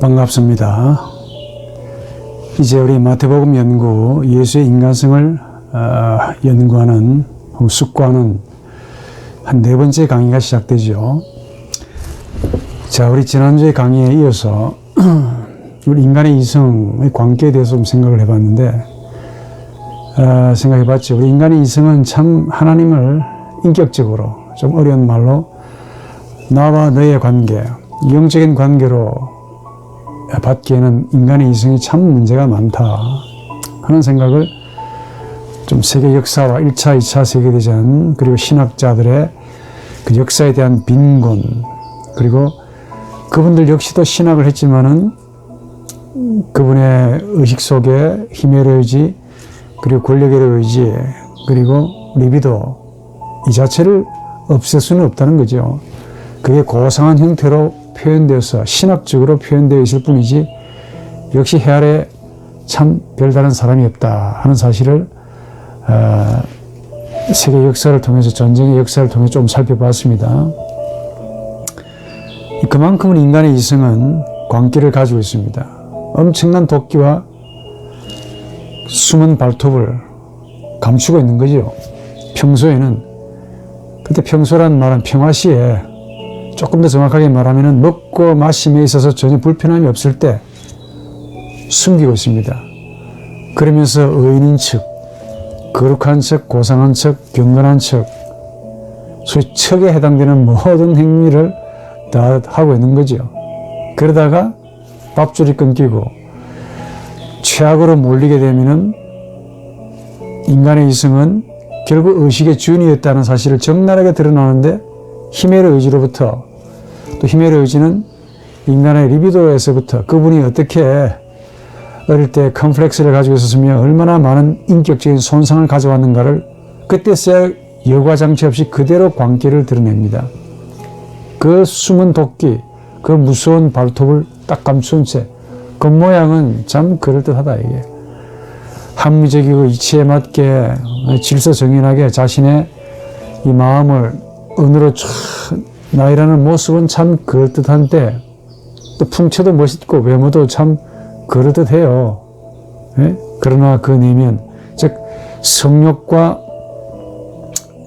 반갑습니다. 이제 우리 마태복음 연구, 예수의 인간성을 연구하는, 숙고하는 한 4번째 강의가 시작되죠. 자, 우리 지난주의 강의에 이어서 우리 인간의 이성의 관계에 대해서 좀 생각을 해봤는데, 생각해봤죠. 우리 인간의 이성은 참 하나님을 인격적으로, 좀 어려운 말로 나와 너의 관계, 영적인 관계로 받기에는 인간의 이성이 참 문제가 많다 하는 생각을 좀 세계 역사와 1차, 2차 세계대전, 그리고 신학자들의 그 역사에 대한 빈곤, 그리고 그분들 역시도 신학을 했지만은 그분의 의식 속에 힘의 의지, 그리고 권력의 의지, 그리고 리비도 이 자체를 없앨 수는 없다는 거죠. 그게 고상한 형태로 표현되어서 신학적으로 표현되어 있을 뿐이지 역시 해 아래 참 별다른 사람이 없다 하는 사실을 세계 역사를 통해서, 전쟁의 역사를 통해 좀 살펴봤습니다. 그만큼 인간의 이성은 광기를 가지고 있습니다. 엄청난 도끼와 숨은 발톱을 감추고 있는 거죠. 평소에는, 그때 평소란 말은 평화시에, 조금 더 정확하게 말하면 먹고 마심에 있어서 전혀 불편함이 없을 때 숨기고 있습니다. 그러면서 의인인 척, 거룩한 척, 고상한 척, 경건한 척, 소위 척에 해당되는 모든 행위를 다 하고 있는 거죠. 그러다가 밥줄이 끊기고 최악으로 몰리게 되면은 인간의 이성은 결국 의식의 주인이었다는 사실을 적나라하게 드러나는데, 힘의 의지로부터, 또 힘의 의지는 인간의 리비도에서부터 그분이 어떻게 어릴 때 컴플렉스를 가지고 있었으며 얼마나 많은 인격적인 손상을 가져왔는가를 그때서야 여과장치 없이 그대로 광기를 드러냅니다. 그 숨은 도끼, 그 무서운 발톱을 딱 감춘 채 겉모양은 참 그럴듯하다. 이게 합리적이고 이치에 맞게 질서정연하게 자신의 이 마음을 은으로 쫙 나이라는 모습은 참 그럴듯한데, 또 풍채도 멋있고 외모도 참 그럴듯해요. 예? 그러나 그 내면, 즉 성욕과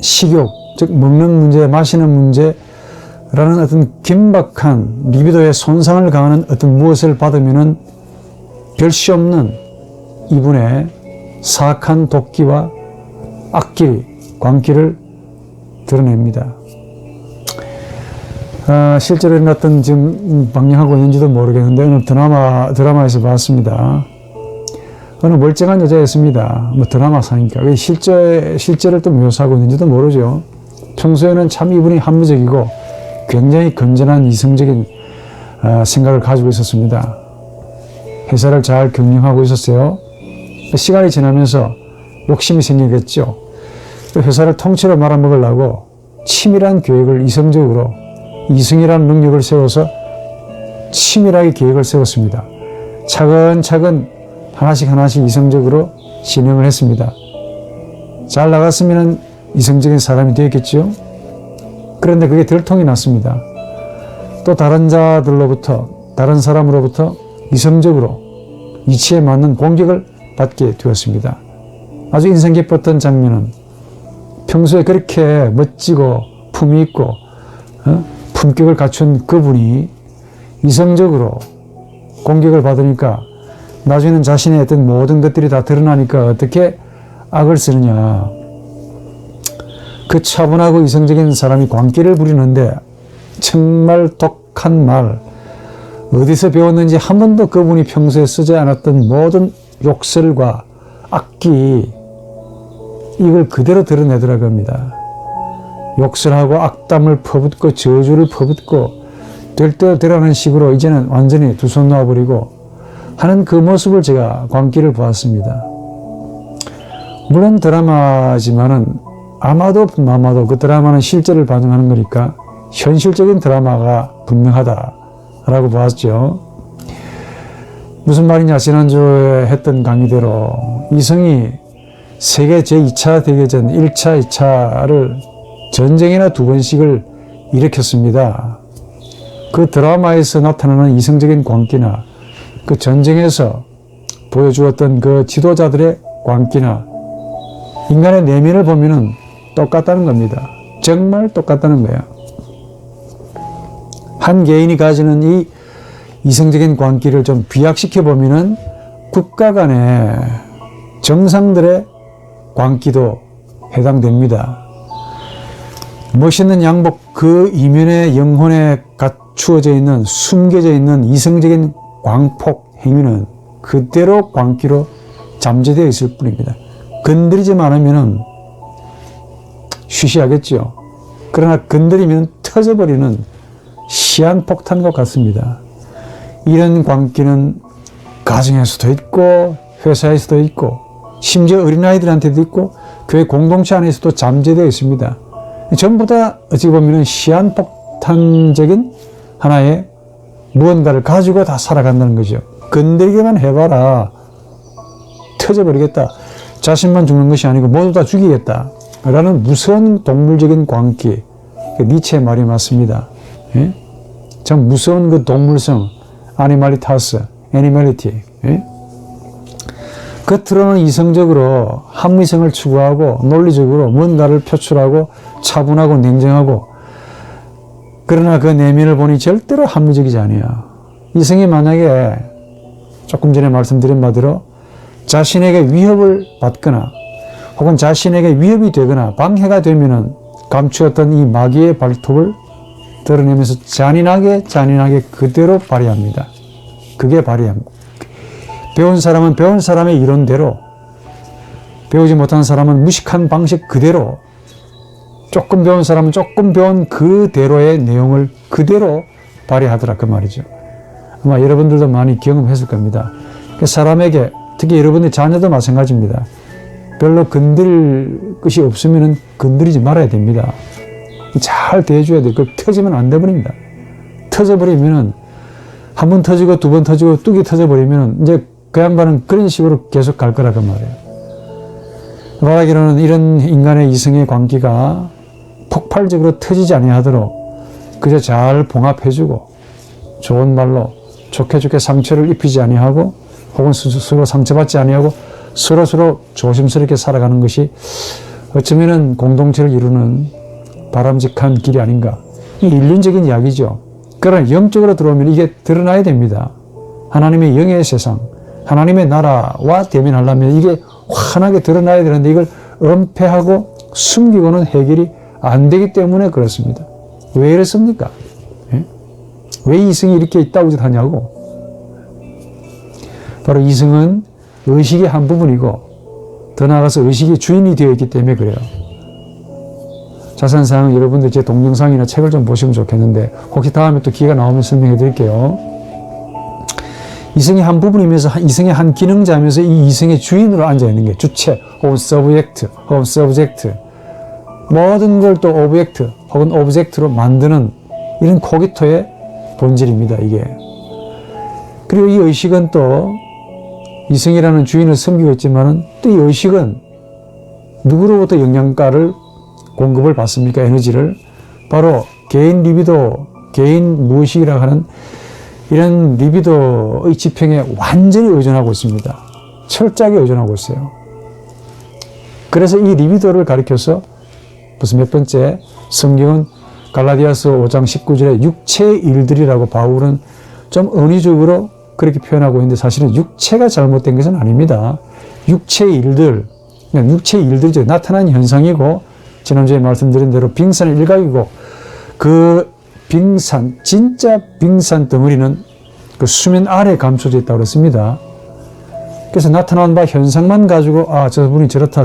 식욕, 즉 먹는 문제, 마시는 문제라는 어떤 긴박한 리비도의 손상을 가하는 어떤 무엇을 받으면은 별 시 없는 이분의 사악한 도끼와 악기, 광기를 드러냅니다. 실제로 일어났던, 지금 방영하고 있는지도 모르겠는데 어느 드라마에서 봤습니다. 어느 멀쩡한 여자였습니다. 뭐 드라마상이니까. 왜 실제를 또 묘사하고 있는지도 모르죠. 평소에는 참 이분이 합리적이고 굉장히 건전한 이성적인 생각을 가지고 있었습니다. 회사를 잘 경영하고 있었어요. 시간이 지나면서 욕심이 생기겠죠. 회사를 통째로 말아먹으려고 치밀한 계획을 이성이라는 능력을 세워서 치밀하게 계획을 세웠습니다. 차근차근 하나씩 이성적으로 진행을 했습니다. 잘 나갔으면 이성적인 사람이 되었겠죠. 그런데 그게 들통이 났습니다. 또 다른 사람으로부터 이성적으로 이치에 맞는 공격을 받게 되었습니다. 아주 인상 깊었던 장면은, 평소에 그렇게 멋지고 품위 있고 품격을 갖춘 그분이 이성적으로 공격을 받으니까 나중에는 자신의 어떤 모든 것들이 다 드러나니까 어떻게 악을 쓰느냐. 그 차분하고 이성적인 사람이 광기를 부리는데 정말 독한 말, 어디서 배웠는지 한 번도 그분이 평소에 쓰지 않았던 모든 욕설과 악기, 이걸 그대로 드러내더라고 합니다. 욕설하고 악담을 퍼붓고 저주를 퍼붓고 될 대로 되라는 식으로 이제는 완전히 두 손 놓아버리고 하는 그 모습을 제가 광기를 보았습니다. 물론 드라마지만은 아마도 그 드라마는 실제를 반영하는 거니까 현실적인 드라마가 분명하다라고 보았죠. 무슨 말이냐, 지난주에 했던 강의대로 이성이 세계 제2차 대대전 1차, 2차를 전쟁이나 2번씩을 일으켰습니다. 그 드라마에서 나타나는 이성적인 광기나 그 전쟁에서 보여주었던 그 지도자들의 광기나 인간의 내면을 보면은 똑같다는 겁니다. 정말 똑같다는 거야. 한 개인이 가지는 이 이성적인 광기를 좀 비약시켜 보면은 국가 간의 정상들의 광기도 해당됩니다. 멋있는 양복 그 이면에 영혼에 갖추어져 있는 숨겨져 있는 이성적인 광폭 행위는 그대로 광기로 잠재되어 있을 뿐입니다. 건드리지 않으면 쉬쉬하겠죠. 그러나 건드리면 터져버리는 시한폭탄과 같습니다. 이런 광기는 가정에서도 있고 회사에서도 있고 심지어 어린아이들한테도 있고 교회 공동체 안에서도 잠재되어 있습니다. 전부 다 어찌 보면 시한폭탄적인 하나의 무언가를 가지고 다 살아간다는 거죠. 건드리기만 해봐라. 터져버리겠다. 자신만 죽는 것이 아니고 모두 다 죽이겠다. 라는 무서운 동물적인 광기. 니체의 말이 맞습니다. 예? 참 무서운 그 동물성, 아니말리타스, 애니멀리티. 예? 겉으로는 이성적으로 합리성을 추구하고 논리적으로 뭔가를 표출하고 차분하고 냉정하고 그러나 그 내면을 보니 절대로 합리적이지 아니야. 이성이 만약에 조금 전에 말씀드린 바대로 자신에게 위협을 받거나 혹은 자신에게 위협이 되거나 방해가 되면은 감추었던 이 마귀의 발톱을 드러내면서 잔인하게 그대로 발휘합니다. 그게 발휘합니다. 배운 사람은 배운 사람의 이론대로, 배우지 못한 사람은 무식한 방식 그대로, 조금 배운 사람은 조금 배운 그대로의 내용을 그대로 발휘하더라 그 말이죠. 아마 여러분들도 많이 경험했을 겁니다. 사람에게, 특히 여러분의 자녀도 마찬가지입니다. 별로 건드릴 것이 없으면 건드리지 말아야 됩니다. 잘 대해줘야 돼요. 그 터지면 안 돼버립니다. 터져버리면 한 번 터지고 두 번 터지고 뚝이 터져버리면 이제 그 양반은 그런 식으로 계속 갈 거라 그 말이에요. 말하기로는 이런 인간의 이성의 광기가 폭발적으로 터지지 아니하도록 그저 잘 봉합해주고 좋은 말로 좋게 상처를 입히지 아니하고 혹은 스스로 상처받지 아니하고 서로 조심스럽게 살아가는 것이 어쩌면은 공동체를 이루는 바람직한 길이 아닌가. 이 인륜적인 이야기죠. 그러나 영적으로 들어오면 이게 드러나야 됩니다. 하나님의 영의 세상, 하나님의 나라와 대면하려면 이게 환하게 드러나야 되는데 이걸 은폐하고 숨기고는 해결이 안 되기 때문에 그렇습니다. 왜 이렇습니까? 예? 왜 이성이 이렇게 있다고 하냐고. 바로 이성은 의식의 한 부분이고 더 나아가서 의식이 주인이 되어 있기 때문에 그래요. 자세한 사항은 여러분들 제 동영상이나 책을 좀 보시면 좋겠는데 혹시 다음에 또 기회가 나오면 설명해 드릴게요. 이성의 한 부분이면서 이성의 한 기능자면서 이 이성의 주인으로 앉아있는 게 주체 혹은 서브젝트 혹은 서브젝트 모든 걸 또 오브젝트 혹은 오브젝트로 만드는 이런 코기토의 본질입니다. 이게. 그리고 이 의식은 또 이성이라는 주인을 섬기고 있지만은 또 이 의식은 누구로부터 영양가를 공급을 받습니까? 에너지를. 바로 개인 리비도, 개인 무의식이라고 하는 이런 리비도의 지평에 완전히 의존하고 있습니다. 철저하게 의존하고 있어요. 그래서 이 리비도를 가리켜서 무슨 몇 번째 성경은 갈라디아서 5장 19절에 육체의 일들이라고 바울은 좀 은유적으로 그렇게 표현하고 있는데 사실은 육체가 잘못된 것은 아닙니다. 육체의 일들, 그냥 육체의 일들이 나타난 현상이고 지난주에 말씀드린 대로 빙산의 일각이고 그 빙산, 진짜 빙산 덩어리는 그 수면 아래에 감춰져 있다고 그랬습니다. 그래서 나타난 바 현상만 가지고 아, 저분이 저렇다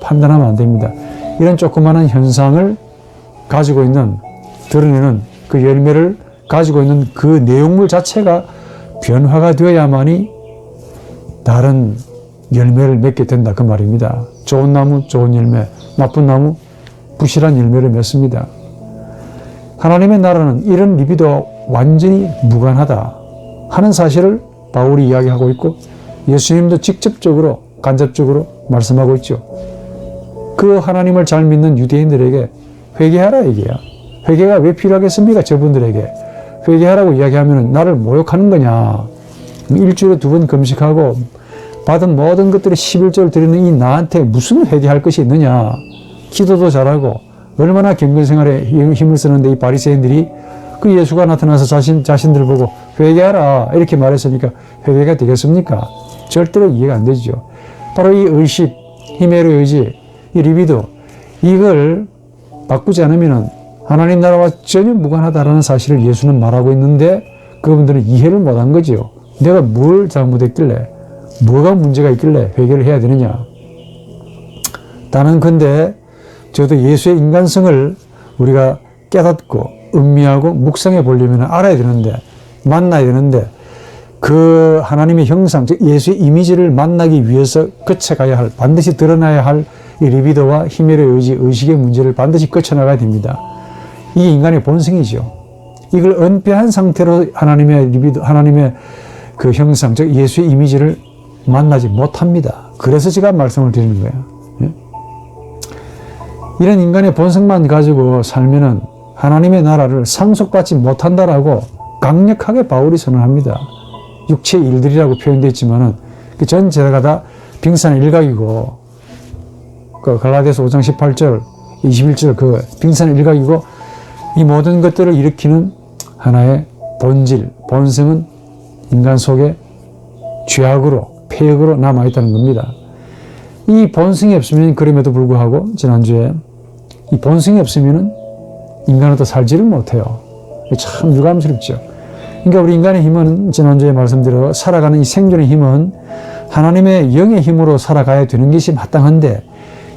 판단하면 안 됩니다. 이런 조그마한 현상을 가지고 있는, 드러내는 그 열매를 가지고 있는 그 내용물 자체가 변화가 되어야만이 다른 열매를 맺게 된다 그 말입니다. 좋은 나무 좋은 열매, 나쁜 나무 부실한 열매를 맺습니다. 하나님의 나라는 이런 리비도와 완전히 무관하다 하는 사실을 바울이 이야기하고 있고 예수님도 직접적으로 간접적으로 말씀하고 있죠. 그 하나님을 잘 믿는 유대인들에게 회개하라 얘기야. 회개가 왜 필요하겠습니까? 저분들에게. 회개하라고 이야기하면 나를 모욕하는 거냐. 일주일에 2번 금식하고 받은 모든 것들을 11조를 드리는 이 나한테 무슨 회개할 것이 있느냐. 기도도 잘하고 얼마나 경건생활에 힘을 쓰는데 이 바리새인들이 그 예수가 나타나서 자신들 보고 회개하라 이렇게 말했으니까 회개가 되겠습니까? 절대로 이해가 안 되죠. 바로 이 의식, 히메르 의지, 이 리비도, 이걸 바꾸지 않으면 하나님 나라와 전혀 무관하다라는 사실을 예수는 말하고 있는데 그분들은 이해를 못한 거죠. 내가 뭘 잘못했길래, 뭐가 문제가 있길래 회개를 해야 되느냐. 단언컨대 저도 예수의 인간성을 우리가 깨닫고 음미하고 묵상해 보려면 알아야 되는데, 만나야 되는데, 그 하나님의 형상, 즉 예수의 이미지를 만나기 위해서 거쳐가야 할, 반드시 드러나야 할 이 리비도와 히메르 의지, 의식의 문제를 반드시 거쳐나가야 됩니다. 이게 인간의 본성이죠. 이걸 은폐한 상태로 하나님의 리비도, 하나님의 그 형상, 즉 예수의 이미지를 만나지 못합니다. 그래서 제가 말씀을 드리는 거예요. 예? 이런 인간의 본성만 가지고 살면은 하나님의 나라를 상속받지 못한다라고 강력하게 바울이 선언합니다. 육체의 일들이라고 표현되어 있지만은 그 전 제자가 다 빙산의 일각이고, 그 갈라디아서 5장 18절, 21절 그 빙산의 일각이고, 이 모든 것들을 일으키는 하나의 본질, 본성은 인간 속에 죄악으로, 폐역으로 남아있다는 겁니다. 이 본성이 없으면, 그럼에도 불구하고 지난주에 이 본성이 없으면 인간은 또 살지를 못해요. 참 유감스럽죠. 그러니까 우리 인간의 힘은, 지난주에 말씀대로 살아가는 이 생존의 힘은 하나님의 영의 힘으로 살아가야 되는 것이 마땅한데,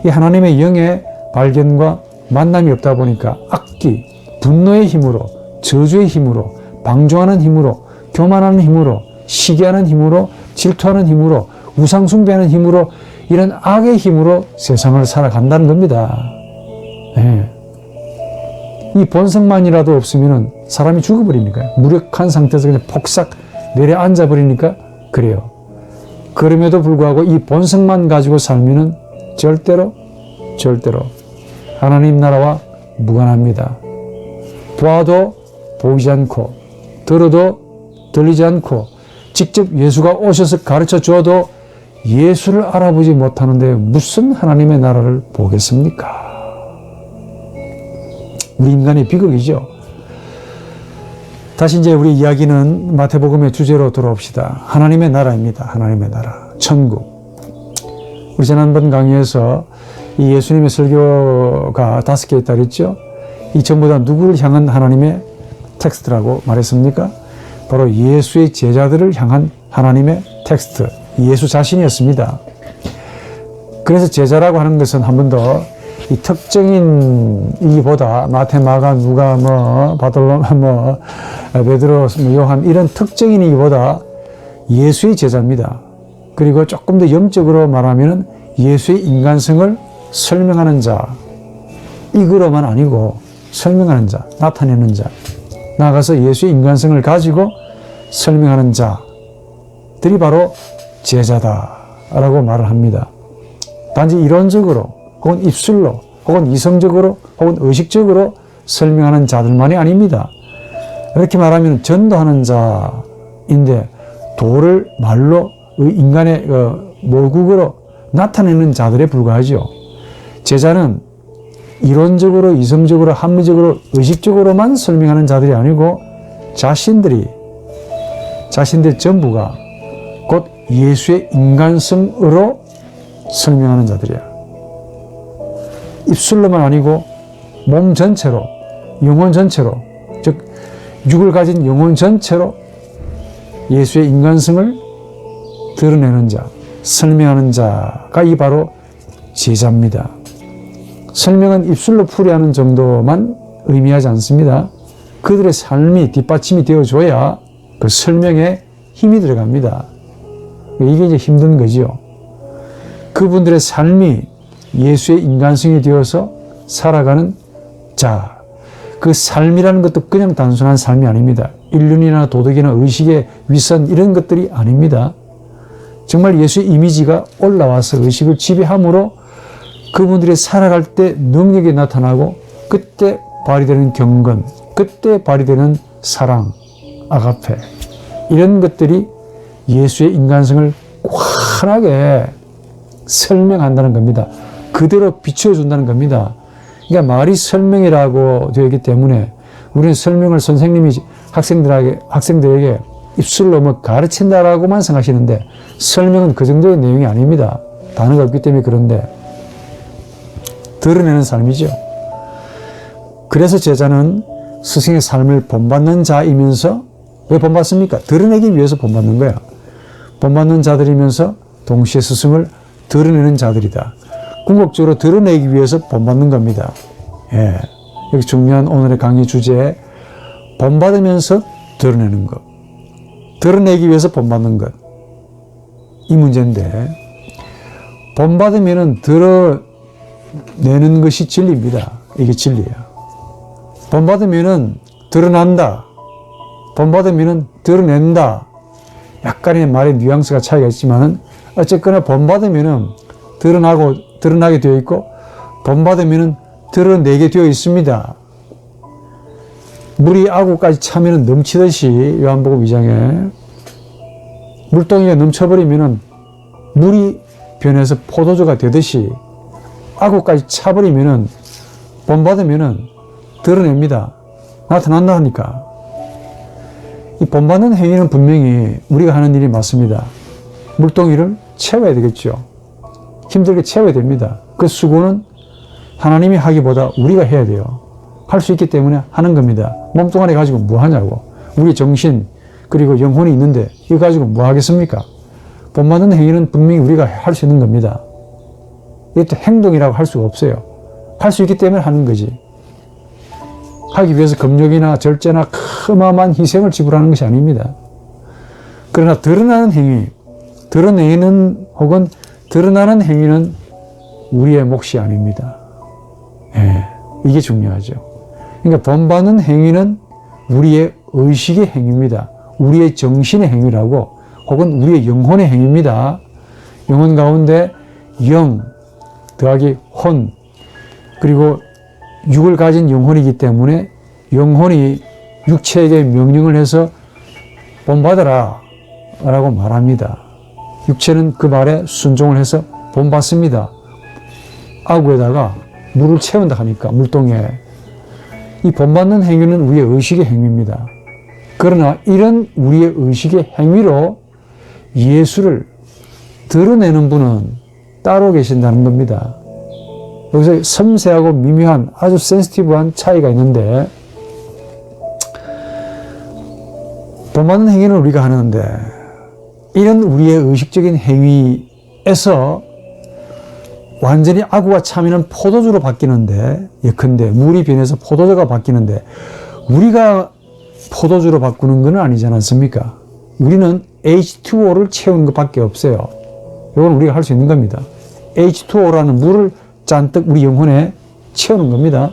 이 하나님의 영의 발견과 만남이 없다 보니까 악기, 분노의 힘으로, 저주의 힘으로, 방종하는 힘으로, 교만하는 힘으로, 시기하는 힘으로, 질투하는 힘으로, 우상숭배하는 힘으로, 이런 악의 힘으로 세상을 살아간다는 겁니다. 네. 이 본성만이라도 없으면 사람이 죽어버리니까요. 무력한 상태에서 그냥 폭삭 내려앉아 버리니까 그래요. 그럼에도 불구하고 이 본성만 가지고 살면은 절대로 하나님 나라와 무관합니다. 보아도 보이지 않고, 들어도 들리지 않고, 직접 예수가 오셔서 가르쳐 주어도 예수를 알아보지 못하는데 무슨 하나님의 나라를 보겠습니까? 우리 인간의 비극이죠. 다시 이제 우리 이야기는 마태복음의 주제로 돌아옵시다. 하나님의 나라입니다. 하나님의 나라. 천국. 우리 지난번 강의에서 이 예수님의 설교가 5개 있다 그랬죠? 이 전부 다 누구를 향한 하나님의 텍스트라고 말했습니까? 바로 예수의 제자들을 향한 하나님의 텍스트, 예수 자신이었습니다. 그래서 제자라고 하는 것은 한 번 더 이 특정인이기보다 마태, 마가, 누가, 바돌로마, 베드로, 요한 이런 특정인이기보다 예수의 제자입니다. 그리고 조금 더 영적으로 말하면 예수의 인간성을 설명하는 자, 이거로만 아니고 설명하는 자, 나타내는 자, 나아가서 예수의 인간성을 가지고 설명하는 자들이 바로 제자다라고 말을 합니다. 단지 이론적으로 혹은 입술로 혹은 이성적으로 혹은 의식적으로 설명하는 자들만이 아닙니다. 이렇게 말하면 전도하는 자인데 도를 말로 인간의 모국으로 나타내는 자들에 불과하죠. 제자는 이론적으로, 이성적으로, 합리적으로, 의식적으로만 설명하는 자들이 아니고 자신들 전부가 곧 예수의 인간성으로 설명하는 자들이야. 입술로만 아니고 몸 전체로, 영혼 전체로, 즉 육을 가진 영혼 전체로 예수의 인간성을 드러내는 자, 설명하는 자가 이 바로 제자입니다. 설명은 입술로 풀이하는 정도만 의미하지 않습니다. 그들의 삶이 뒷받침이 되어줘야 그 설명에 힘이 들어갑니다. 이게 이제 힘든 거지요. 그분들의 삶이 예수의 인간성이 되어서 살아가는 자, 그 삶이라는 것도 그냥 단순한 삶이 아닙니다. 인륜이나 도덕이나 의식의 위선 이런 것들이 아닙니다. 정말 예수의 이미지가 올라와서 의식을 지배함으로 그분들이 살아갈 때 능력이 나타나고 그때 발휘되는 경건, 그때 발휘되는 사랑, 아가페, 이런 것들이 예수의 인간성을 환하게 설명한다는 겁니다. 그대로 비춰준다는 겁니다. 그러니까 말이 설명이라고 되어 있기 때문에 우리는 설명을 선생님이 학생들에게 입술을 넘어 가르친다라고만 생각하시는데, 설명은 그 정도의 내용이 아닙니다. 단어가 없기 때문에. 그런데 드러내는 삶이죠. 그래서 제자는 스승의 삶을 본받는 자이면서, 왜 본받습니까? 드러내기 위해서 본받는 거야. 본받는 자들이면서 동시에 스승을 드러내는 자들이다. 궁극적으로 드러내기 위해서 본받는 겁니다. 예. 여기 중요한 오늘의 강의 주제에 본받으면서 드러내는 것, 드러내기 위해서 본받는 것, 이 문제인데, 본받으면 드러내는 것이 진리입니다. 이게 진리예요. 본받으면 드러난다, 본받으면 드러낸다. 약간의 말의 뉘앙스가 차이가 있지만 어쨌거나 본받으면 드러나게 되어 있고, 본받으면 드러내게 되어 있습니다. 물이 아구까지 차면 넘치듯이, 요한복음 2장에 물동이가 넘쳐버리면 물이 변해서 포도주가 되듯이 아구까지 차버리면 본받으면 드러냅니다. 나타난다 하니까. 이 본받는 행위는 분명히 우리가 하는 일이 맞습니다. 물동이를 채워야 되겠죠. 힘들게 채워야 됩니다. 그 수고는 하나님이 하기보다 우리가 해야 돼요. 할 수 있기 때문에 하는 겁니다. 몸뚱아리 가지고 뭐 하냐고. 우리 정신 그리고 영혼이 있는데 이거 가지고 뭐 하겠습니까? 본받는 행위는 분명히 우리가 할 수 있는 겁니다. 이것도 행동이라고 할 수가 없어요. 할 수 있기 때문에 하는 거지. 하기 위해서 금욕이나 절제나 어마어마한 희생을 지불하는 것이 아닙니다. 그러나 드러나는 행위, 드러내는 혹은 드러나는 행위는 우리의 몫이 아닙니다. 예, 이게 중요하죠. 그러니까 본받는 행위는 우리의 의식의 행위입니다. 우리의 정신의 행위라고, 혹은 우리의 영혼의 행위입니다. 영혼 가운데 영 더하기 혼, 그리고 육을 가진 영혼이기 때문에 영혼이 육체에게 명령을 해서 본받아라 라고 말합니다. 육체는 그 말에 순종을 해서 본받습니다. 아구에다가 물을 채운다 하니까, 물동에. 이 본받는 행위는 우리의 의식의 행위입니다. 그러나 이런 우리의 의식의 행위로 예수를 드러내는 분은 따로 계신다는 겁니다. 여기서 섬세하고 미묘한 아주 센시티브한 차이가 있는데, 본받는 행위는 우리가 하는데, 이런 우리의 의식적인 행위에서 완전히 아구가 차면 포도주로 바뀌는데, 예컨대 물이 변해서 포도주가 바뀌는데, 우리가 포도주로 바꾸는 건 아니지 않습니까? 우리는 H2O를 채우는 것밖에 없어요. 이건 우리가 할 수 있는 겁니다. H2O라는 물을 잔뜩 우리 영혼에 채우는 겁니다.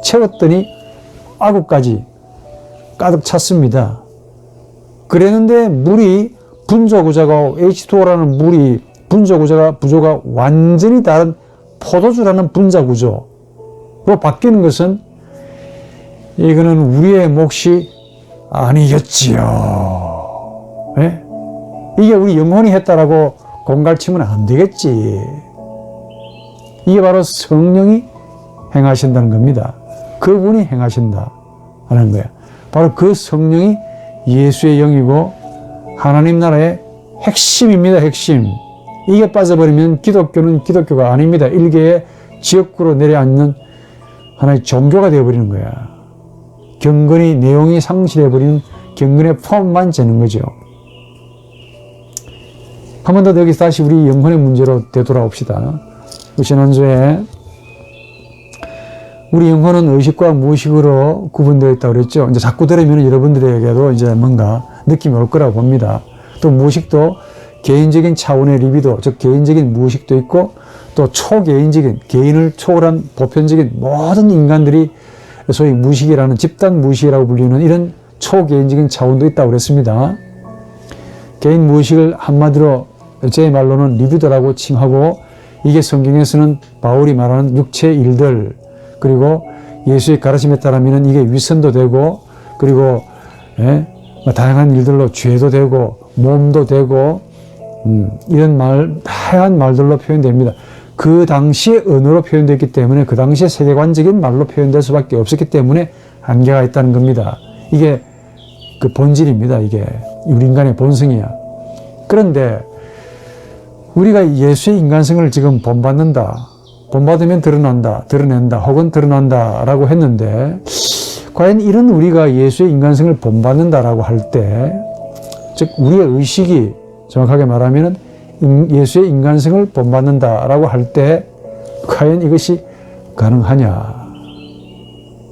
채웠더니 아구까지 가득 찼습니다. 그랬는데 물이 분조구조가, H2O라는 물이 구조가 완전히 다른 포도주라는 분자구조로 바뀌는 것은, 이거는 우리의 몫이 아니겠지요. 네? 이게 우리 영혼이 했다라고 공갈치면 안 되겠지. 이게 바로 성령이 행하신다는 겁니다. 그분이 행하신다 하는 거예요. 바로 그 성령이 예수의 영이고 하나님 나라의 핵심입니다. 핵심. 이게 빠져버리면 기독교는 기독교가 아닙니다. 일개의 지역구로 내려앉는 하나의 종교가 되어버리는 거야. 경건이, 내용이 상실해버리는 경건의 폼만 재는 거죠. 한 번 더 여기서 다시 우리 영혼의 문제로 되돌아옵시다. 지난주에 우리 영혼은 의식과 무의식으로 구분되어 있다고 그랬죠. 이제 자꾸 들으면 여러분들에게도 이제 뭔가 느낌이 올 거라고 봅니다. 또 무의식도 개인적인 차원의 리비도, 즉 개인적인 무의식도 있고, 또 초개인적인, 개인을 초월한 보편적인 모든 인간들이 소위 무의식이라는, 집단 무의식이라고 불리는 이런 초개인적인 차원도 있다고 그랬습니다. 개인 무의식을 한마디로 제 말로는 리비도라고 칭하고, 이게 성경에서는 바울이 말하는 육체의 일들, 그리고 예수의 가르침에 따르면 이게 위선도 되고, 그리고 예? 뭐 다양한 일들로 죄도 되고 몸도 되고 이런 다양한 말들로 표현됩니다. 그 당시의 언어로 표현됐기 때문에 그 당시의 세계관적인 말로 표현될 수밖에 없었기 때문에 한계가 있다는 겁니다. 이게 그 본질입니다. 이게 우리 인간의 본성이야. 그런데 우리가 예수의 인간성을 지금 본받는다, 본받으면 드러낸다 혹은 드러난다라고 했는데, 과연 이런 우리가 예수의 인간성을 본받는다라고 할 때, 즉 우리의 의식이 정확하게 말하면 예수의 인간성을 본받는다라고 할 때 과연 이것이 가능하냐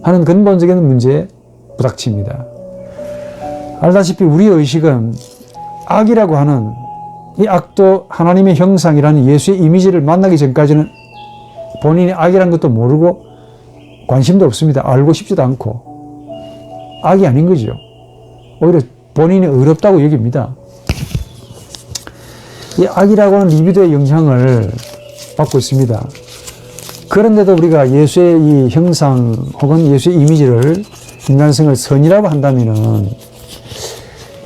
하는 근본적인 문제에 부닥칩니다. 알다시피 우리의 의식은 악이라고 하는 이 악도 하나님의 형상이라는 예수의 이미지를 만나기 전까지는 본인이 악이라는 것도 모르고 관심도 없습니다. 알고 싶지도 않고. 악이 아닌 거죠. 오히려 본인이 어렵다고 여깁니다. 이 악이라고 하는 리비도의 영향을 받고 있습니다. 그런데도 우리가 예수의 이 형상 혹은 예수의 이미지를, 인간성을 선이라고 한다면은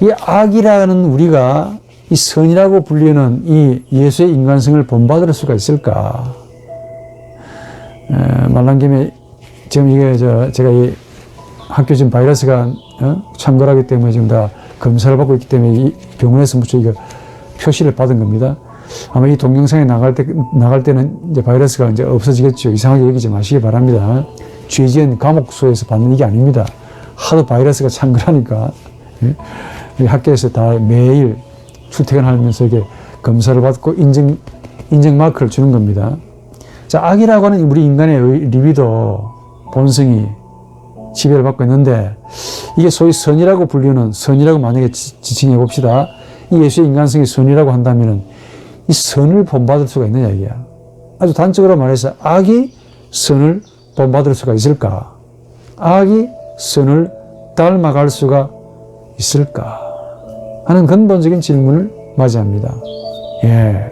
이 악이라는 우리가 이 선이라고 불리는 이 예수의 인간성을 본받을 수가 있을까? 말한 김에 지금 이게 제가 이 학교 지금 바이러스가 창궐하기 때문에 지금 다 검사를 받고 있기 때문에 이 병원에서 무슨 이거 표시를 받은 겁니다. 아마 이 동영상에 나갈 때는 이제 바이러스가 이제 없어지겠죠. 이상하게 여기지 마시기 바랍니다. 죄 지은 감옥소에서 받는 이게 아닙니다. 하도 바이러스가 창궐하니까 학교에서 다 매일 출퇴근하면서 이게 검사를 받고 인증 마크를 주는 겁니다. 자, 악이라고 하는 우리 인간의 리비도, 본성이 지배를 받고 있는데, 이게 소위 선이라고 불리는, 선이라고 만약에 지칭해 봅시다. 이 예수의 인간성이 선이라고 한다면은 이 선을 본받을 수가 있느냐 이게야. 아주 단적으로 말해서 악이 선을 본받을 수가 있을까? 악이 선을 닮아갈 수가 있을까? 하는 근본적인 질문을 맞이합니다. 예.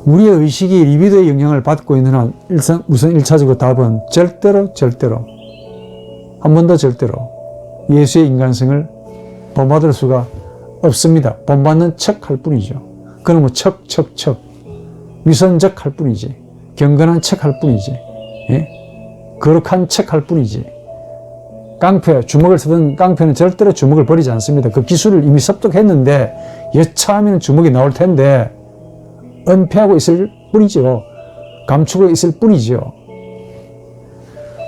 우리의 의식이 리비도의 영향을 받고 있는 한 우선 1차적으로 답은 절대로 한 번 더 절대로 예수의 인간성을 본받을 수가 없습니다. 본받는 척 할 뿐이죠. 그는 뭐 척 위선적 할 뿐이지, 경건한 척 할 뿐이지, 예? 거룩한 척 할 뿐이지. 깡패, 주먹을 쓰던 깡패는 절대로 주먹을 버리지 않습니다. 그 기술을 이미 습득했는데 여차하면 주먹이 나올 텐데 은폐하고 있을 뿐이죠. 감추고 있을 뿐이죠.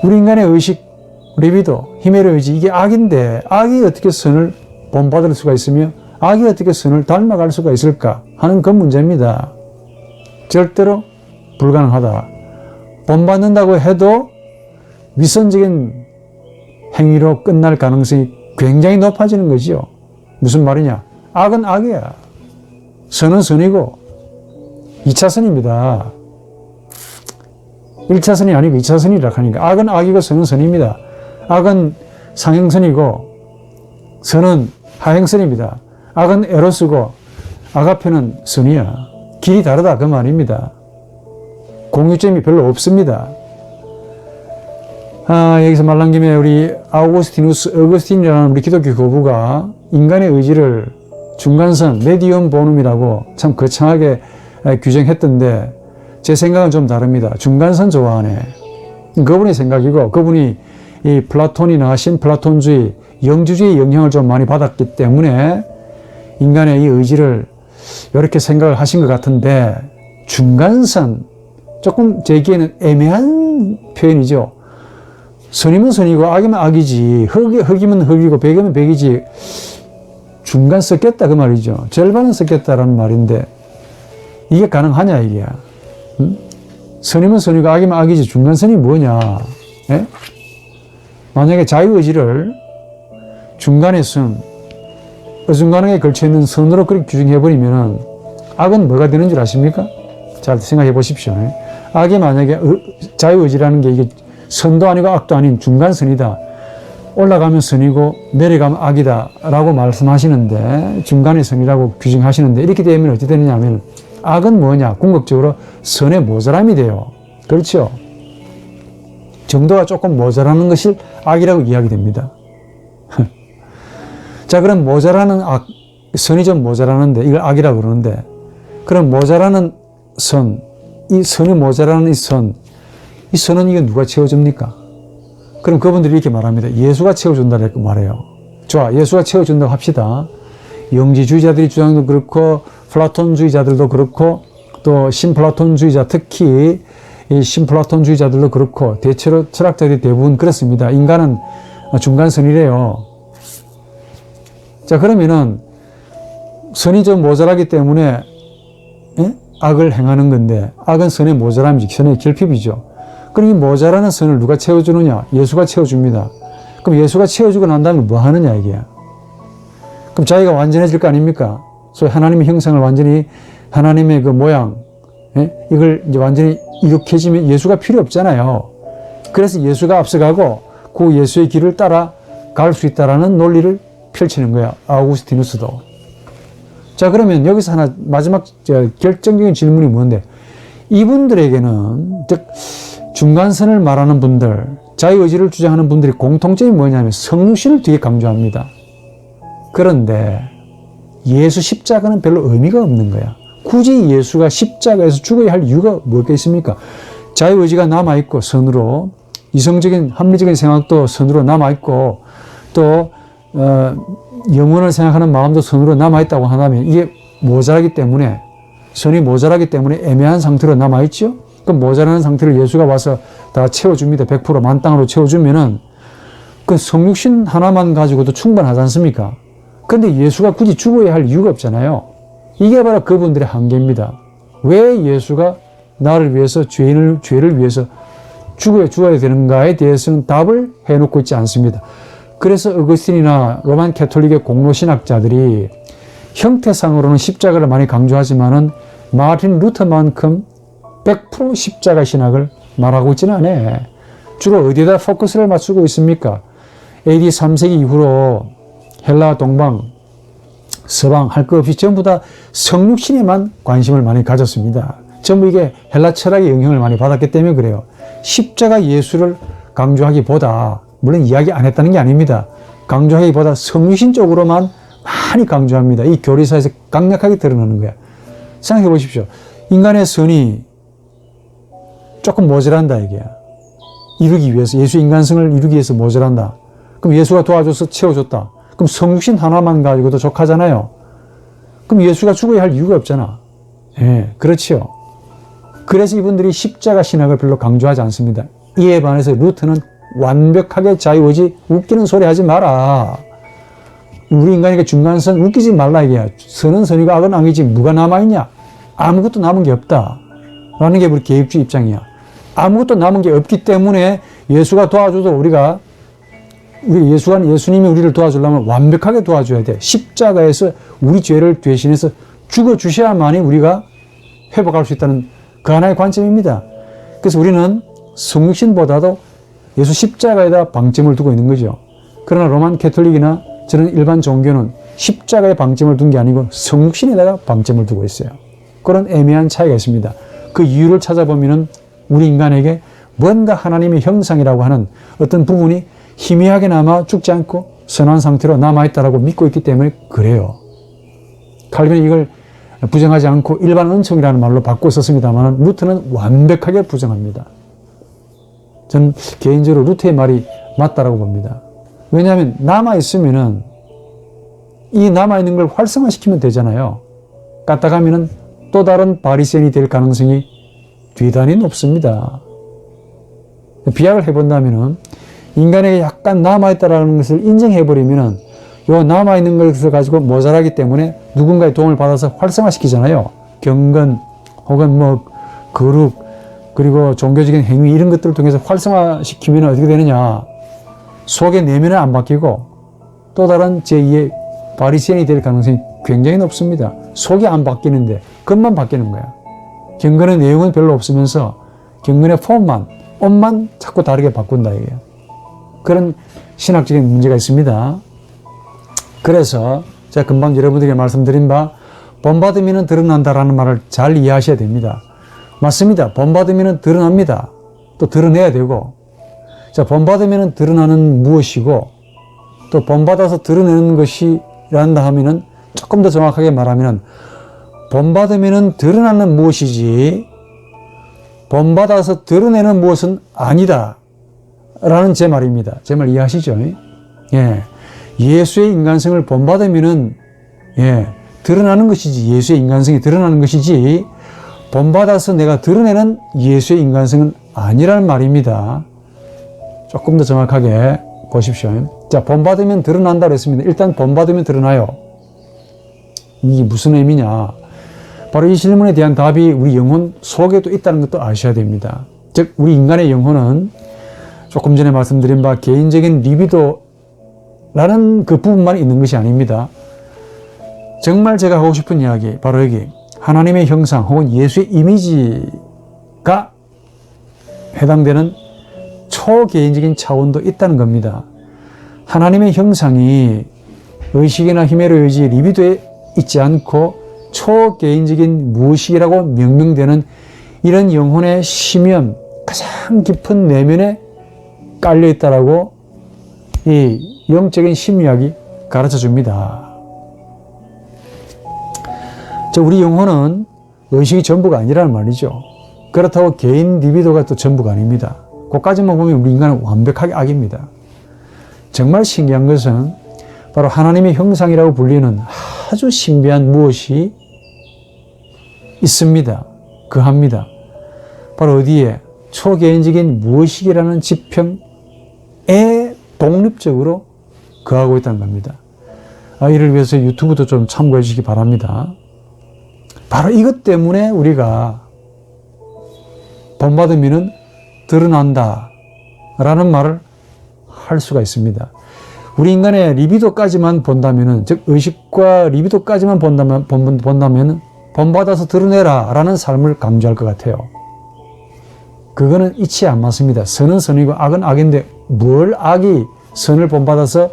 우리 인간의 의식, 리비도, 힘의 의지, 이게 악인데 악이 어떻게 선을 본받을 수가 있으며 악이 어떻게 선을 닮아갈 수가 있을까 하는 그 문제입니다. 절대로 불가능하다. 본받는다고 해도 위선적인 행위로 끝날 가능성이 굉장히 높아지는 거지요. 무슨 말이냐? 악은 악이야. 선은 선이고 2차선입니다. 1차선이 아니고 2차선이라 하니까 악은 악이고 선은 선입니다. 악은 상행선이고 선은 하행선입니다. 악은 에로스고 아가페는 선이야. 길이 다르다 그 말입니다. 공유점이 별로 없습니다. 여기서 말한 김에 우리 어거스틴이라는 우리 기독교 교부가 인간의 의지를 중간선, 메디움 보눔이라고 참 거창하게 규정했던데 제 생각은 좀 다릅니다. 중간선 좋아하네. 그분의 생각이고, 그분이 이 플라톤이나 신플라톤주의, 영주주의 영향을 좀 많이 받았기 때문에 인간의 이 의지를 이렇게 생각을 하신 것 같은데, 중간선, 조금 제기에는 애매한 표현이죠. 선이면 선이고 악이면 악이지, 흑이면 흑이고 백이면 백이지, 중간 섞였다 그 말이죠. 절반은 섞였다라는 말인데 이게 가능하냐 이게. 선이면 선이고 악이면 악이지 중간선이 뭐냐. 예? 만약에 자유의지를 중간의 선, 어중간하게 걸쳐있는 선으로 그렇게 규정해버리면 악은 뭐가 되는 줄 아십니까? 잘 생각해 보십시오. 악이 만약에 자유의지라는 게 이게 선도 아니고 악도 아닌 중간선이다. 올라가면 선이고 내려가면 악이다 라고 말씀하시는데, 중간의 선이라고 규정하시는데, 이렇게 되면 어떻게 되느냐 하면 악은 뭐냐? 궁극적으로 선의 모자람이 돼요. 그렇죠? 정도가 조금 모자라는 것이 악이라고 이야기됩니다. 자, 그럼 모자라는 악, 선이 좀 모자라는데, 이걸 악이라고 그러는데, 그럼 모자라는 선, 이 선이 모자라는 이 선은 이거 누가 채워줍니까? 그럼 그분들이 이렇게 말합니다. 예수가 채워준다고 말해요. 좋아, 예수가 채워준다고 합시다. 영지주의자들이 주장도 그렇고, 플라톤주의자들도 그렇고, 또 신플라톤주의자, 특히 이 신플라톤주의자들도 그렇고, 대체로 철학자들이 대부분 그렇습니다. 인간은 중간선이래요. 자, 그러면은 선이 좀 모자라기 때문에 악을 행하는 건데, 악은 선의 모자람이지, 선의 결핍이죠. 그럼 이 모자라는 선을 누가 채워주느냐? 예수가 채워줍니다. 그럼 예수가 채워주고 난 다음에 뭐 하느냐, 이게. 그럼 자기가 완전해질 거 아닙니까? 소위 하나님의 형상을 완전히, 하나님의 그 모양, 이걸 이제 완전히 이룩해지면 예수가 필요 없잖아요. 그래서 예수가 앞서가고 그 예수의 길을 따라 갈 수 있다라는 논리를 펼치는 거야. 아우구스티누스도. 자, 그러면 여기서 하나 마지막 결정적인 질문이 뭔데, 이분들에게는, 즉 중간선을 말하는 분들, 자유의지를 주장하는 분들이 공통점이 뭐냐면 성육신을 되게 강조합니다. 그런데 예수 십자가는 별로 의미가 없는 거야. 굳이 예수가 십자가에서 죽어야 할 이유가 뭐겠습니까? 자유의지가 남아있고 선으로, 이성적인 합리적인 생각도 선으로 남아있고, 또 영혼을 생각하는 마음도 선으로 남아있다고 한다면 이게 모자라기 때문에, 선이 모자라기 때문에 애매한 상태로 남아있죠. 그럼 모자라는 상태를 예수가 와서 다 채워줍니다. 100% 만땅으로 채워주면은 그 성육신 하나만 가지고도 충분하지 않습니까? 근데 예수가 굳이 죽어야 할 이유가 없잖아요. 이게 바로 그분들의 한계입니다. 왜 예수가 나를 위해서, 죄를 위해서 죽어야 되는가에 대해서는 답을 해놓고 있지 않습니다. 그래서 어거스틴이나 로만 캐톨릭의 공로신학자들이 형태상으로는 십자가를 많이 강조하지만은 마틴 루터만큼 100% 십자가 신학을 말하고 있지는 않아요. 주로 어디에다 포커스를 맞추고 있습니까? AD 3세기 이후로 헬라, 동방, 서방 할 것 없이 전부 다 성육신에만 관심을 많이 가졌습니다. 전부 이게 헬라 철학의 영향을 많이 받았기 때문에 그래요. 십자가 예수를 강조하기보다, 물론 이야기 안 했다는 게 아닙니다. 강조하기보다 성육신 쪽으로만 많이 강조합니다. 이 교리사에서 강력하게 드러나는 거야. 생각해 보십시오. 인간의 선이 조금 모자란다, 이게. 이루기 위해서, 예수 인간성을 이루기 위해서 모자란다. 그럼 예수가 도와줘서 채워줬다. 그럼 성육신 하나만 가지고도 족하잖아요. 그럼 예수가 죽어야 할 이유가 없잖아. 예, 그렇지요. 그래서 이분들이 십자가 신학을 별로 강조하지 않습니다. 이에 반해서 루터는 완벽하게 자유의지, 웃기는 소리 하지 마라. 우리 인간에게 중간선 웃기지 말라, 이게야. 선은 선이고 악은 악이지 뭐가 남아있냐? 아무것도 남은 게 없다. 라는 게 우리 개혁주의 입장이야. 아무것도 남은 게 없기 때문에 예수가 도와줘도 예수님이 우리를 도와주려면 완벽하게 도와줘야 돼. 십자가에서 우리 죄를 대신해서 죽어주셔야만이 우리가 회복할 수 있다는 그 하나의 관점입니다. 그래서 우리는 성육신보다도 예수 십자가에다 방점을 두고 있는 거죠. 그러나 로만 캐톨릭이나 저는 일반 종교는 십자가에 방점을 둔 게 아니고 성육신에다가 방점을 두고 있어요. 그런 애매한 차이가 있습니다. 그 이유를 찾아보면은 우리 인간에게 뭔가 하나님의 형상이라고 하는 어떤 부분이 희미하게나마 죽지 않고 선한 상태로 남아있다라고 믿고 있기 때문에 그래요. 칼빈은 이걸 부정하지 않고 일반 은총이라는 말로 바꿔 썼습니다만 루터는 완벽하게 부정합니다. 저는 개인적으로 루터의 말이 맞다라고 봅니다. 왜냐하면 남아있으면은 이 남아있는 걸 활성화시키면 되잖아요. 까딱하면은 또 다른 바리새인이 될 가능성이 대단히 높습니다. 비약을 해본다면은 인간에게 약간 남아있다라는 것을 인정해버리면은 요 남아있는 것을 가지고 모자라기 때문에 누군가의 도움을 받아서 활성화시키잖아요. 경건 혹은 뭐 거룩 그리고 종교적인 행위 이런 것들을 통해서 활성화시키면 어떻게 되느냐. 속의 내면은 안 바뀌고 또 다른 제2의 바리새인이 될 가능성이 굉장히 높습니다. 속이 안 바뀌는데 겉만 바뀌는 거야. 경건의 내용은 별로 없으면서 경건의 폼만, 옷만 자꾸 다르게 바꾼다 이게요. 그런 신학적인 문제가 있습니다. 그래서 제가 금방 여러분들에게 말씀드린 바 본받으면 드러난다라는 말을 잘 이해하셔야 됩니다. 맞습니다. 본받으면 드러납니다. 또 드러내야 되고 자, 본받으면 드러나는 무엇이고 또 본받아서 드러내는 것이란다 하면은 조금 더 정확하게 말하면은 본받으면은 드러나는 무엇이지 본받아서 드러내는 무엇은 아니다 라는 제 말입니다. 제 말 이해하시죠? 예. 예수의 인간성을 본받으면은 드러나는 것이지 예수의 인간성이 드러나는 것이지 본받아서 내가 드러내는 예수의 인간성은 아니라는 말입니다. 조금 더 정확하게 보십시오. 자, 본받으면 드러난다고 했습니다. 일단 본받으면 드러나요. 이게 무슨 의미냐? 바로 이 질문에 대한 답이 우리 영혼 속에도 있다는 것도 아셔야 됩니다. 즉 우리 인간의 영혼은 조금 전에 말씀드린 바 개인적인 리비도라는 그 부분만 있는 것이 아닙니다. 정말 제가 하고 싶은 이야기 바로 여기 하나님의 형상 혹은 예수의 이미지가 해당되는 초개인적인 차원도 있다는 겁니다. 하나님의 형상이 의식이나 힘의 의지, 리비도에 있지 않고 초개인적인 무의식이라고 명명되는 이런 영혼의 심연, 가장 깊은 내면에 깔려 있다라고 이 영적인 심리학이 가르쳐 줍니다. 우리 영혼은 의식이 전부가 아니라는 말이죠. 그렇다고 개인 리비도가 또 전부가 아닙니다. 그까지만 보면 우리 인간은 완벽하게 악입니다. 정말 신기한 것은 바로 하나님의 형상이라고 불리는 아주 신비한 무엇이 있습니다. 그합니다. 바로 어디에? 초개인적인 무의식이라는 지평에 독립적으로 거하고 있다는 겁니다. 이를 위해서 유튜브도 좀 참고해 주시기 바랍니다. 바로 이것 때문에 우리가 본받으면 드러난다 라는 말을 할 수가 있습니다. 우리 인간의 리비도까지만 본다면은, 즉 의식과 리비도까지만 본다면은 본받아서 드러내라 라는 삶을 강조할 것 같아요. 그거는 이치에 안 맞습니다. 선은 선이고 악은 악인데 뭘 악이 선을 본받아서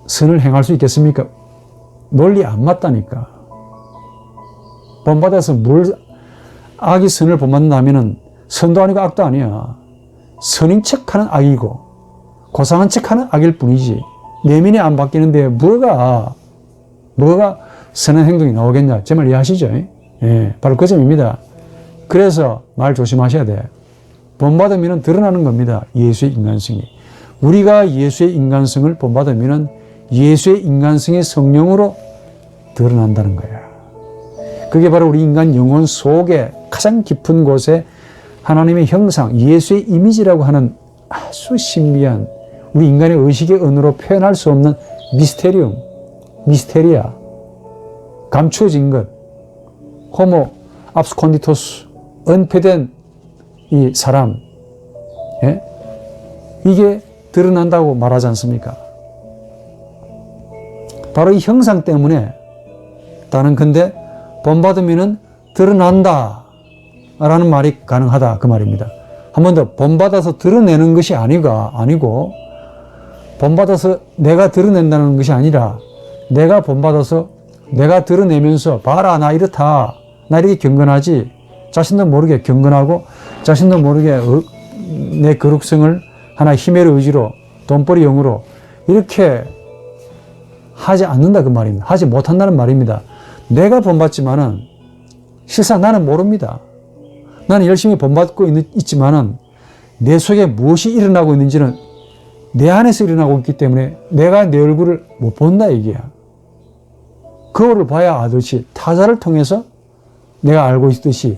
선을 행할 수 있겠습니까? 논리 안 맞다니까. 본받아서 뭘 악이 선을 본받는다면은 선도 아니고 악도 아니야. 선인 척하는 악이고 고상한 척하는 악일 뿐이지 내면이 안 바뀌는데 뭐가 선한 행동이 나오겠냐. 제 말 이해하시죠? 바로 그 점입니다. 그래서 말 조심하셔야 돼. 본받으면 드러나는 겁니다. 예수의 인간성이. 우리가 예수의 인간성을 본받으면 예수의 인간성의 성령으로 드러난다는 거야. 그게 바로 우리 인간 영혼 속에 가장 깊은 곳에 하나님의 형상, 예수의 이미지라고 하는 아주 신비한 우리 인간의 의식의 언어로 표현할 수 없는 미스테리아, 감추어진 것, 호모 압스콘디토스, 은폐된 이 사람, 이게 드러난다고 말하지 않습니까? 바로 이 형상 때문에 나는 근데 본받으면 드러난다 라는 말이 가능하다 그 말입니다. 한 번 더, 본받아서 드러내는 것이 아니고 본받아서 내가 드러낸다는 것이 아니라 내가 본받아서 내가 드러내면서 봐라 나 이렇다 나 이렇게 경건하지 자신도 모르게 경건하고 자신도 모르게 내 거룩성을 하나의 힘의 의지로 돈벌이 영으로 이렇게 하지 않는다 그 말입니다. 하지 못한다는 말입니다. 내가 본받지만은 실상 나는 모릅니다. 나는 열심히 본받고 있지만은 내 속에 무엇이 일어나고 있는지는 내 안에서 일어나고 있기 때문에 내가 내 얼굴을 못 본다 얘기야. 거울을 봐야 아듯이 타자를 통해서 내가 알고 있듯이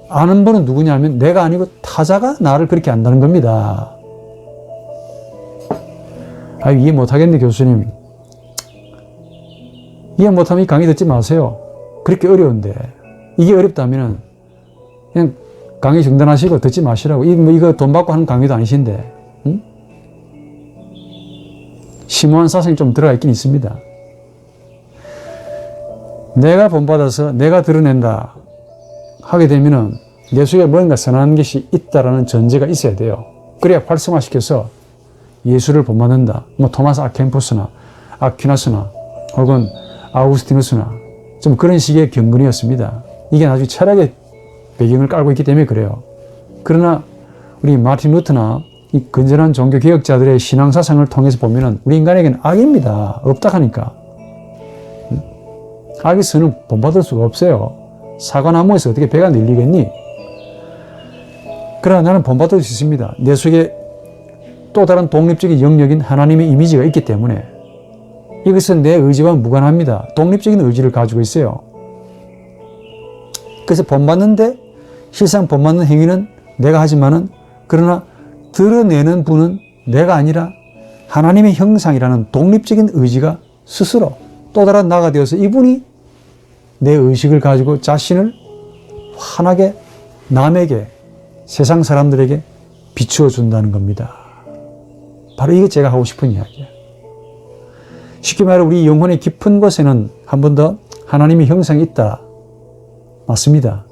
아는 분은 누구냐면 내가 아니고 타자가 나를 그렇게 안다는 겁니다. 이해 못하겠네 교수님. 이해 못하면 이 강의 듣지 마세요. 그렇게 어려운데 이게 어렵다면 그냥 강의 중단하시고 듣지 마시라고. 이거 돈 받고 하는 강의도 아니신데. 응? 심오한 사상이 좀 들어가 있긴 있습니다. 내가 본받아서 내가 드러낸다 하게 되면은 내 속에 뭔가 선한 것이 있다라는 전제가 있어야 돼요. 그래야 활성화시켜서 예수를 본받는다. 토마스 아켄푸스나 아퀴나스나 혹은 아우구스티누스나 좀 그런 식의 경건이었습니다. 이게 나중에 철학의 배경을 깔고 있기 때문에 그래요. 그러나 우리 마틴 루터나 이 건전한 종교개혁자들의 신앙사상을 통해서 보면은 우리 인간에게는 악입니다. 없다 하니까. 악에서는 본받을 수가 없어요. 사과나무에서 어떻게 배가 늘리겠니? 그러나 나는 본받을 수 있습니다. 내 속에 또 다른 독립적인 영역인 하나님의 이미지가 있기 때문에 이것은 내 의지와 무관합니다. 독립적인 의지를 가지고 있어요. 그래서 본받는데 실상 본받는 행위는 내가 하지만은 그러나 드러내는 분은 내가 아니라 하나님의 형상이라는 독립적인 의지가 스스로 또 다른 나가 되어서 이분이 내 의식을 가지고 자신을 환하게 남에게 세상 사람들에게 비추어 준다는 겁니다. 바로 이게 제가 하고 싶은 이야기예요. 쉽게 말해 우리 영혼의 깊은 곳에는 한 번 더 하나님의 형상이 있다. 맞습니다.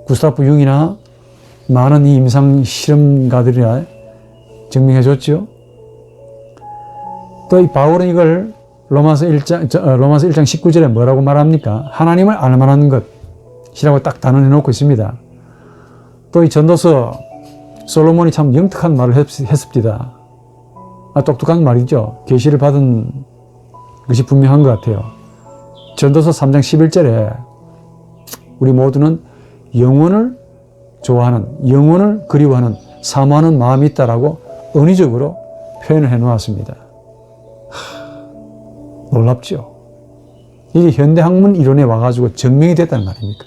구스타프 융이나 많은 이 임상 실험가들이나 증명해 줬죠. 또 이 바울은 이걸 로마서 1장 19절에 뭐라고 말합니까? 하나님을 알만한 것이라고 딱 단언해 놓고 있습니다. 또 이 전도서 솔로몬이 참 영특한 말을 했습니다. 똑똑한 말이죠. 계시를 받은 것이 분명한 것 같아요. 전도서 3장 11절에 우리 모두는 영혼을 좋아하는, 영혼을 그리워하는, 사모하는 마음이 있다라고 은유적으로 표현을 해 놓았습니다. 놀랍죠? 이게 현대 학문 이론에 와가지고 증명이 됐다는 말입니까?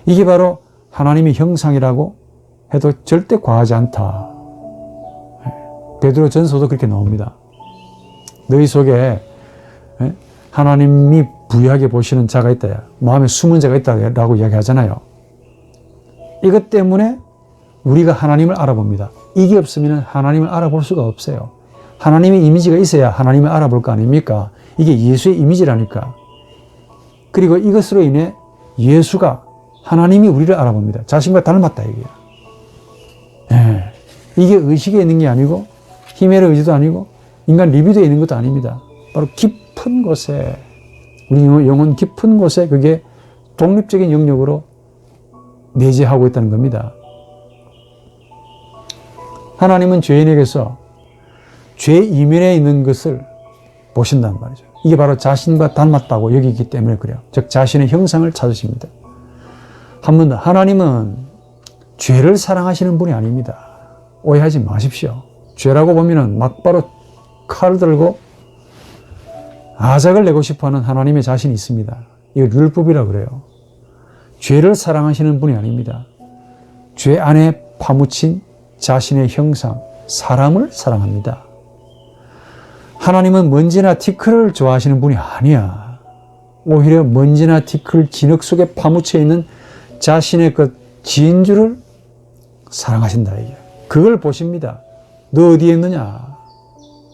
이게 바로 하나님의 형상이라고 해도 절대 과하지 않다. 베드로 전서도 그렇게 나옵니다. 너희 속에 하나님이 부유하게 보시는 자가 있다. 마음에 숨은 자가 있다라고 이야기하잖아요. 이것 때문에 우리가 하나님을 알아봅니다. 이게 없으면 하나님을 알아볼 수가 없어요. 하나님의 이미지가 있어야 하나님을 알아볼 거 아닙니까? 이게 예수의 이미지라니까. 그리고 이것으로 인해 예수가 하나님이 우리를 알아봅니다. 자신과 닮았다 이게요. 이게 의식에 있는 게 아니고 힘의 의지도 아니고 인간 리비도에 있는 것도 아닙니다. 바로 깊은 곳에 우리 영혼 깊은 곳에 그게 독립적인 영역으로 내재하고 있다는 겁니다. 하나님은 죄인에게서 죄 이면에 있는 것을 보신단 말이죠. 이게 바로 자신과 닮았다고 여기기 때문에 그래요. 즉 자신의 형상을 찾으십니다. 한 번 더, 하나님은 죄를 사랑하시는 분이 아닙니다. 오해하지 마십시오. 죄라고 보면은 막바로 칼을 들고 아작을 내고 싶어하는 하나님의 자신이 있습니다. 이걸 율법이라고 그래요. 죄를 사랑하시는 분이 아닙니다. 죄 안에 파묻힌 자신의 형상, 사람을 사랑합니다. 하나님은 먼지나 티끌을 좋아하시는 분이 아니야. 오히려 먼지나 티끌 진흙 속에 파묻혀 있는 자신의 그 진주를 사랑하신다. 이게. 그걸 보십니다. 너 어디에 있느냐?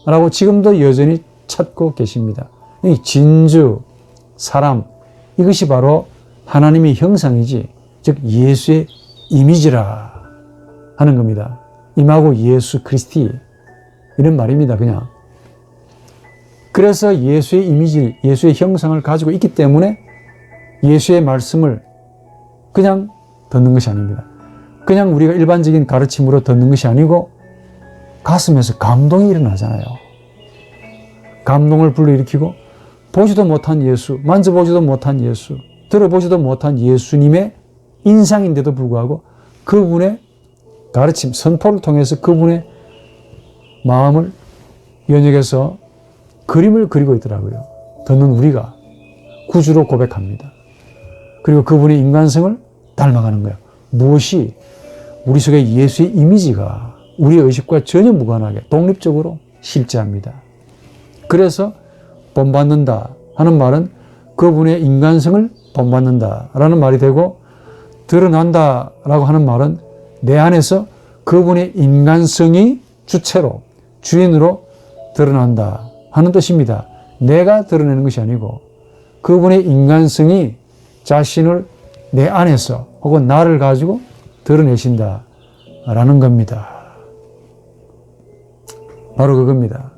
라고 지금도 여전히 찾고 계십니다. 이 진주, 사람, 이것이 바로 하나님의 형상이지, 즉 예수의 이미지라 하는 겁니다. 임하고 예수 그리스티 이런 말입니다. 그냥. 그래서 예수의 이미지, 예수의 형상을 가지고 있기 때문에 예수의 말씀을 그냥 듣는 것이 아닙니다. 그냥 우리가 일반적인 가르침으로 듣는 것이 아니고 가슴에서 감동이 일어나잖아요. 감동을 불러일으키고 보지도 못한 예수, 만져보지도 못한 예수, 들어보지도 못한 예수님의 인상인데도 불구하고 그분의 가르침, 선포를 통해서 그분의 마음을 연역해서 그림을 그리고 있더라고요. 듣는 우리가 구주로 고백합니다. 그리고 그분의 인간성을 닮아가는 거예요. 무엇이 우리 속에 예수의 이미지가 우리의 의식과 전혀 무관하게 독립적으로 실제합니다. 그래서 본받는다 하는 말은 그분의 인간성을 본받는다 라는 말이 되고, 드러난다 라고 하는 말은 내 안에서 그분의 인간성이 주체로, 주인으로 드러난다 하는 뜻입니다. 내가 드러내는 것이 아니고 그분의 인간성이 자신을 내 안에서 혹은 나를 가지고 드러내신다 라는 겁니다. 바로 그겁니다.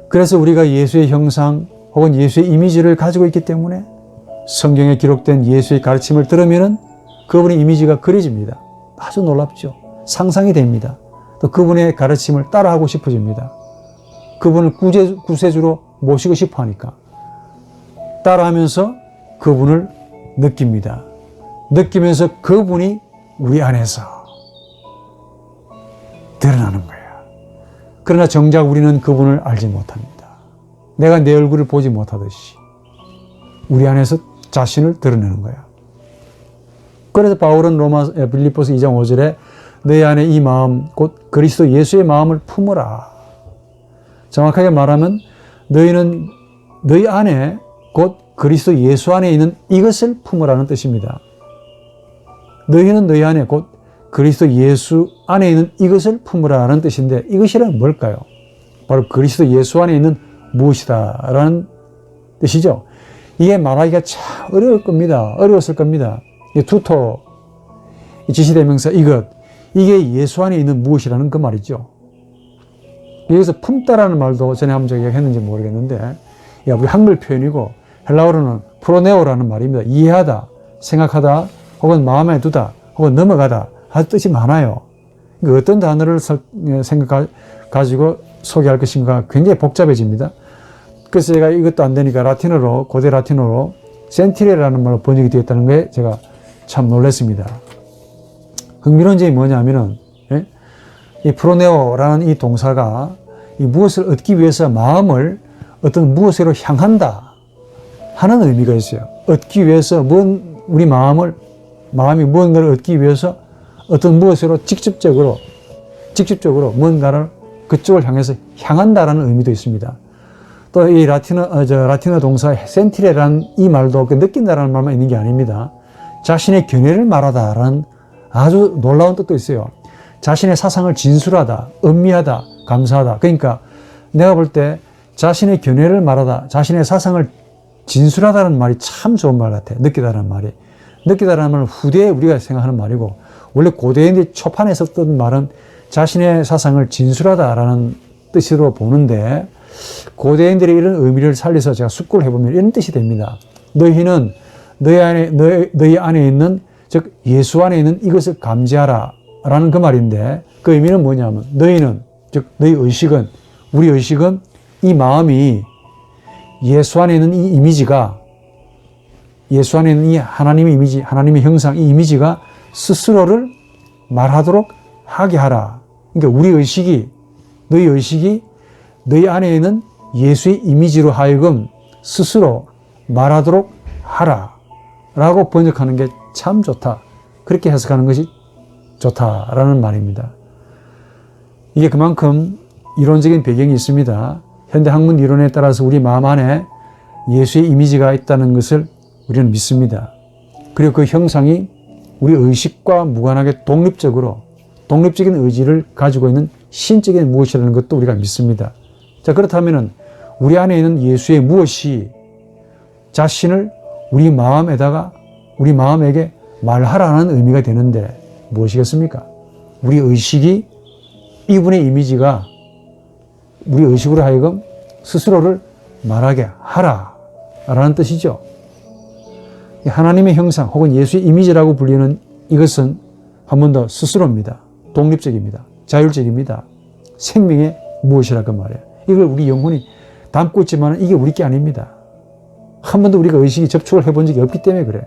그래서 우리가 예수의 형상 혹은 예수의 이미지를 가지고 있기 때문에 성경에 기록된 예수의 가르침을 들으면 그분의 이미지가 그려집니다. 아주 놀랍죠. 상상이 됩니다. 또 그분의 가르침을 따라하고 싶어집니다. 그분을 구세주로 모시고 싶어 하니까. 따라하면서 그분을 느낍니다. 느끼면서 그분이 우리 안에서 드러나는 거예요. 그러나 정작 우리는 그분을 알지 못합니다. 내가 내 얼굴을 보지 못하듯이 우리 안에서 자신을 드러내는 거야. 그래서 바울은 빌립보서 2장 5절에 너희 안에 이 마음 곧 그리스도 예수의 마음을 품으라. 정확하게 말하면 너희는 너희 안에 곧 그리스도 예수 안에 있는 이것을 품으라는 뜻입니다. 너희는 너희 안에 곧 그리스도 예수 안에 있는 이것을 품으라는 뜻인데 이것이란 뭘까요? 바로 그리스도 예수 안에 있는 무엇이다 라는 뜻이죠. 이게 말하기가 참 어려울 겁니다. 어려웠을 겁니다. 투토, 지시대명사 이것, 이게 예수 안에 있는 무엇이라는 그 말이죠. 여기서 품다라는 말도 전에 한번 제가 했는지 모르겠는데 우리 한글 표현이고 헬라어로는 프로네오라는 말입니다. 이해하다, 생각하다, 혹은 마음에 두다, 혹은 넘어가다 할 뜻이 많아요. 그러니까 어떤 단어를 가지고 소개할 것인가 굉장히 복잡해집니다. 그래서 제가 이것도 안 되니까 라틴어로, 고대 라틴어로 센티레라는 말로 번역이 되었다는 거에 제가 참 놀랐습니다. 흥미로운 점이 뭐냐면은, 이 프로네오라는 이 동사가 이 무엇을 얻기 위해서 마음을 어떤 무엇으로 향한다 하는 의미가 있어요. 얻기 위해서 우리 마음이 무언가를 얻기 위해서 어떤 무엇으로 직접적으로 뭔가를 그쪽을 향해서 향한다라는 의미도 있습니다. 또 이 라틴어 동사 센티레라는 이 말도 느낀다라는 말만 있는 게 아닙니다. 자신의 견해를 말하다라는 아주 놀라운 뜻도 있어요. 자신의 사상을 진술하다, 음미하다, 감사하다. 그러니까 내가 볼 때 자신의 견해를 말하다, 자신의 사상을 진술하다는 말이 참 좋은 말 같아요. 느끼다라는 말이. 느끼다라는 말은 후대에 우리가 생각하는 말이고 원래 고대인들이 초판에 썼던 말은 자신의 사상을 진술하다라는 뜻으로 보는데 고대인들이 이런 의미를 살려서 제가 숙고를 해보면 이런 뜻이 됩니다. 너희는 너희 안에 있는 즉 예수 안에 있는 이것을 감지하라 라는 그 말인데 그 의미는 뭐냐면 너희는 즉 너희 의식은 우리 의식은 이 마음이 예수 안에 있는 이 이미지가 예수 안에 있는 이 하나님의 이미지 하나님의 형상 이 이미지가 스스로를 말하도록 하게 하라. 그러니까 우리 의식이 너희 의식이 너희 안에 있는 예수의 이미지로 하여금 스스로 말하도록 하라 라고 번역하는 게 참 좋다. 그렇게 해석하는 것이 좋다라는 말입니다. 이게 그만큼 이론적인 배경이 있습니다. 현대 학문 이론에 따라서 우리 마음 안에 예수의 이미지가 있다는 것을 우리는 믿습니다. 그리고 그 형상이 우리 의식과 무관하게 독립적인 의지를 가지고 있는 신적인 무엇이라는 것도 우리가 믿습니다. 자, 그렇다면 우리 안에 있는 예수의 무엇이 자신을 우리 마음에게 말하라는 의미가 되는데 무엇이겠습니까? 우리 의식이 이분의 이미지가 우리 의식으로 하여금 스스로를 말하게 하라라는 뜻이죠. 하나님의 형상 혹은 예수의 이미지라고 불리는 이것은 한 번 더 스스로입니다. 독립적입니다. 자율적입니다. 생명의 무엇이라고 말해요. 이걸 우리 영혼이 담고 있지만 이게 우리 게 아닙니다. 한 번도 우리가 의식이 접촉을 해본 적이 없기 때문에 그래.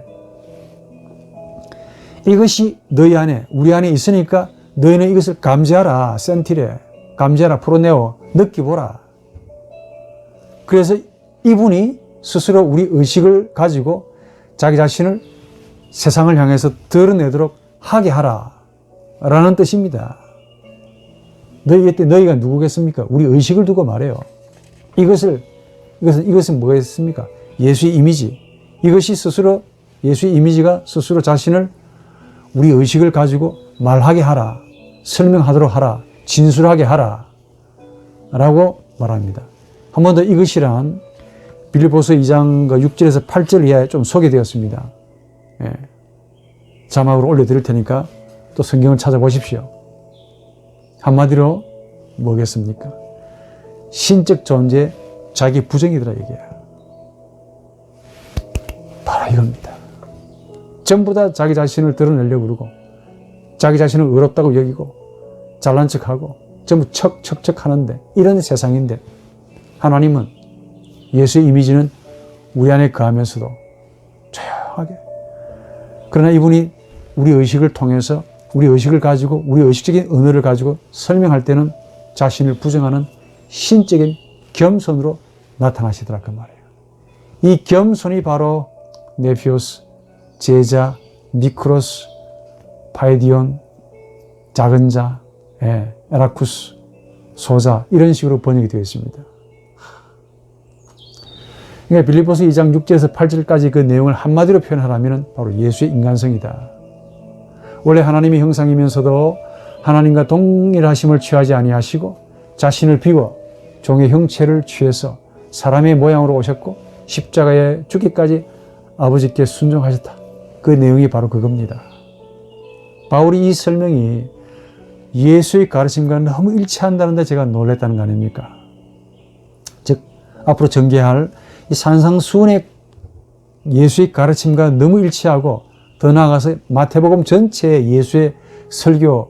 이것이 너희 안에, 우리 안에 있으니까 너희는 이것을 감지하라. 센티레, 감지하라. 프로네오, 느껴보라. 그래서 이분이 스스로 우리 의식을 가지고 자기 자신을 세상을 향해서 드러내도록 하게 하라. 라는 뜻입니다. 너희가 누구겠습니까? 우리 의식을 두고 말해요. 이것은 뭐겠습니까? 예수의 이미지. 이것이 스스로, 예수의 이미지가 스스로 자신을 우리 의식을 가지고 말하게 하라. 설명하도록 하라. 진술하게 하라. 라고 말합니다. 한 번 더 이것이란 빌립보서 2장 6절에서 8절 이하에 좀 소개되었습니다. 예. 자막으로 올려드릴 테니까 또 성경을 찾아보십시오. 한마디로 뭐겠습니까? 신적 존재 자기 부정이더라 얘기야. 바로 이겁니다. 전부 다 자기 자신을 드러내려고 그러고 자기 자신을 의롭다고 여기고 잘난 척하고 전부 척척척 하는데 이런 세상인데 하나님은 예수의 이미지는 우리 안에 거하면서도 조용하게 그러나 이분이 우리 의식을 통해서 우리 의식을 가지고 우리 의식적인 언어를 가지고 설명할 때는 자신을 부정하는 신적인 겸손으로 나타나시더라 그 말이에요. 이 겸손이 바로 네피오스, 제자, 미크로스, 파이디온, 작은 자, 에라쿠스, 소자 이런 식으로 번역이 되어 있습니다. 그러니까 빌립보서 2장 6절에서 8절까지 그 내용을 한마디로 표현하라면 바로 예수의 인간성이다. 원래 하나님의 형상이면서도 하나님과 동일하심을 취하지 아니하시고 자신을 비워 종의 형체를 취해서 사람의 모양으로 오셨고 십자가에 죽기까지 아버지께 순종하셨다. 그 내용이 바로 그겁니다. 바울이 이 설명이 예수의 가르침과 너무 일치한다는 데 제가 놀랐다는 거 아닙니까? 즉 앞으로 전개할 이 산상수훈의 예수의 가르침과 너무 일치하고 더 나아가서 마태복음 전체에 예수의 설교하고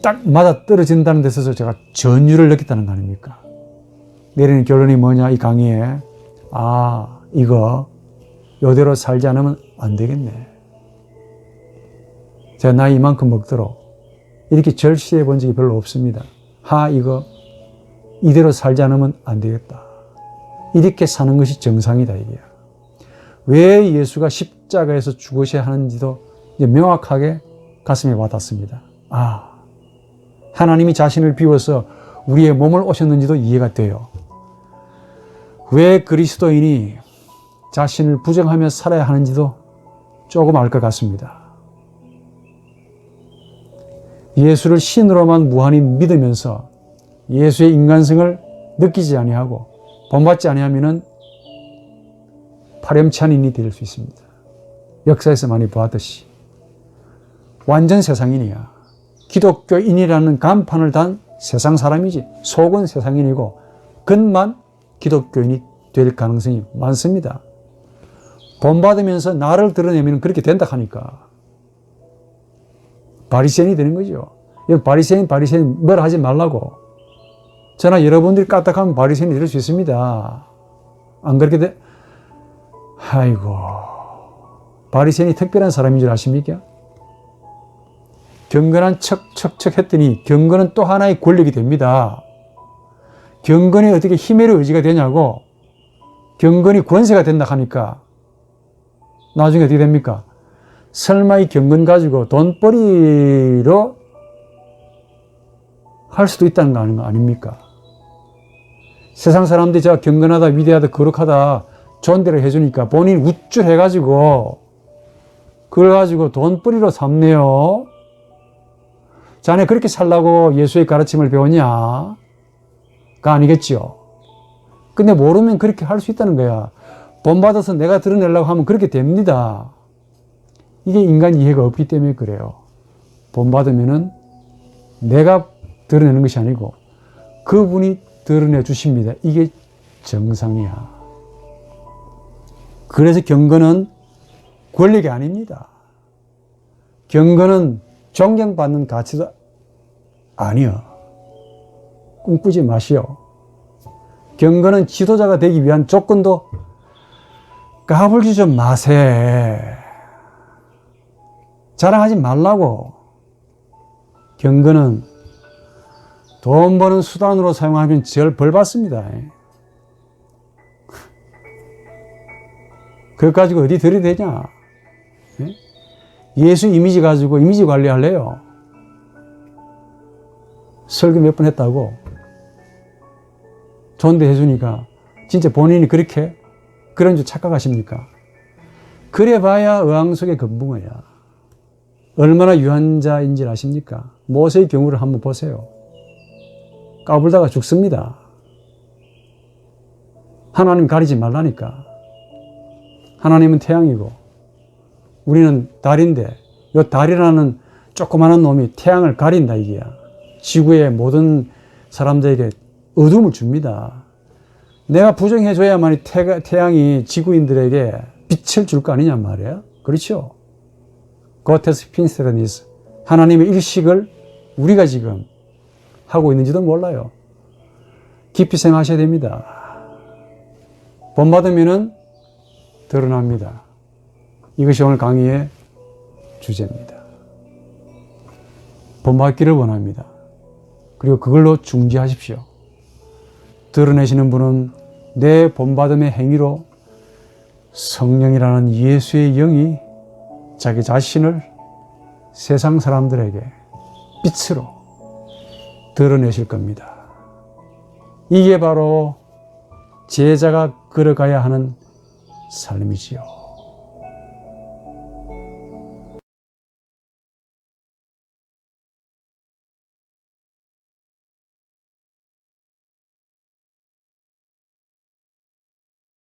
딱 맞아 떨어진다는 데서 제가 전율을 느꼈다는 거 아닙니까? 내리는 결론이 뭐냐 이 강의에 이거 이대로 살지 않으면 안 되겠네. 제가 나이 이만큼 먹도록 이렇게 절시해 본 적이 별로 없습니다. 이거 이대로 살지 않으면 안 되겠다. 이렇게 사는 것이 정상이다 이게. 왜 예수가 십자가에서 죽으셔야 하는지도 이제 명확하게 가슴에 와닿습니다. 하나님이 자신을 비워서 우리의 몸을 오셨는지도 이해가 돼요. 왜 그리스도인이 자신을 부정하며 살아야 하는지도 조금 알 것 같습니다. 예수를 신으로만 무한히 믿으면서 예수의 인간성을 느끼지 아니하고 본받지 아니하면은 파렴치한인이 될 수 있습니다. 역사에서 많이 보았듯이 완전 세상인이야. 기독교인이라는 간판을 단 세상 사람이지 속은 세상인이고 겉만 기독교인이 될 가능성이 많습니다. 본받으면서 나를 드러내면 그렇게 된다 하니까 바리새인이 되는 거죠. 바리새인 뭐라 하지 말라고. 저나 여러분들이 까딱하면 바리새인이 될 수 있습니다. 안 그렇게 돼? 바리새인이 특별한 사람인 줄 아십니까? 경건한 척 했더니 경건은 또 하나의 권력이 됩니다. 경건이 어떻게 힘의 의지가 되냐고. 경건이 권세가 된다 하니까 나중에 어떻게 됩니까? 설마 이 경건 가지고 돈벌이로 할 수도 있다는 거 아닙니까? 세상 사람들이 제가 경건하다, 위대하다, 거룩하다 존대를 해주니까 본인 우쭐해가지고 그걸 가지고 돈벌이로 삼네요. 자네 그렇게 살라고 예수의 가르침을 배웠냐? 가 아니겠지요. 근데 모르면 그렇게 할 수 있다는 거야. 본받아서 내가 드러내려고 하면 그렇게 됩니다. 이게 인간 이해가 없기 때문에 그래요. 본받으면은 내가 드러내는 것이 아니고 그분이 드러내 주십니다. 이게 정상이야. 그래서 경건은 권력이 아닙니다. 경건은 존경받는 가치도 아니요. 꿈꾸지 마시오. 경건은 지도자가 되기 위한 조건도 까불지 좀 마세. 자랑하지 말라고. 경건은 돈 버는 수단으로 사용하면 벌 받습니다. 그것 가지고 어디 들이대냐? 예수 이미지 가지고 이미지 관리할래요? 설교 몇 번 했다고 존대해 주니까 진짜 본인이 그렇게 그런 줄 착각하십니까? 그래 봐야 의왕 속의 금붕어야. 얼마나 유한자인지 아십니까? 모세의 경우를 한번 보세요. 까불다가 죽습니다. 하나님 가리지 말라니까. 하나님은 태양이고 우리는 달인데 이 달이라는 조그마한 놈이 태양을 가린다 이게야. 지구의 모든 사람들에게 어둠을 줍니다. 내가 부정해줘야만 태양이 지구인들에게 빛을 줄 거 아니냔 말이에요. 그렇죠? 고테스 핀세르니스 하나님의 일식을 우리가 지금 하고 있는지도 몰라요. 깊이 생각하셔야 됩니다. 본받으면은 드러납니다. 이것이 오늘 강의의 주제입니다. 본받기를 원합니다. 그리고 그걸로 중지하십시오. 드러내시는 분은 내 본받음의 행위로 성령이라는 예수의 영이 자기 자신을 세상 사람들에게 빛으로 드러내실 겁니다. 이게 바로 제자가 걸어가야 하는 삶이지요.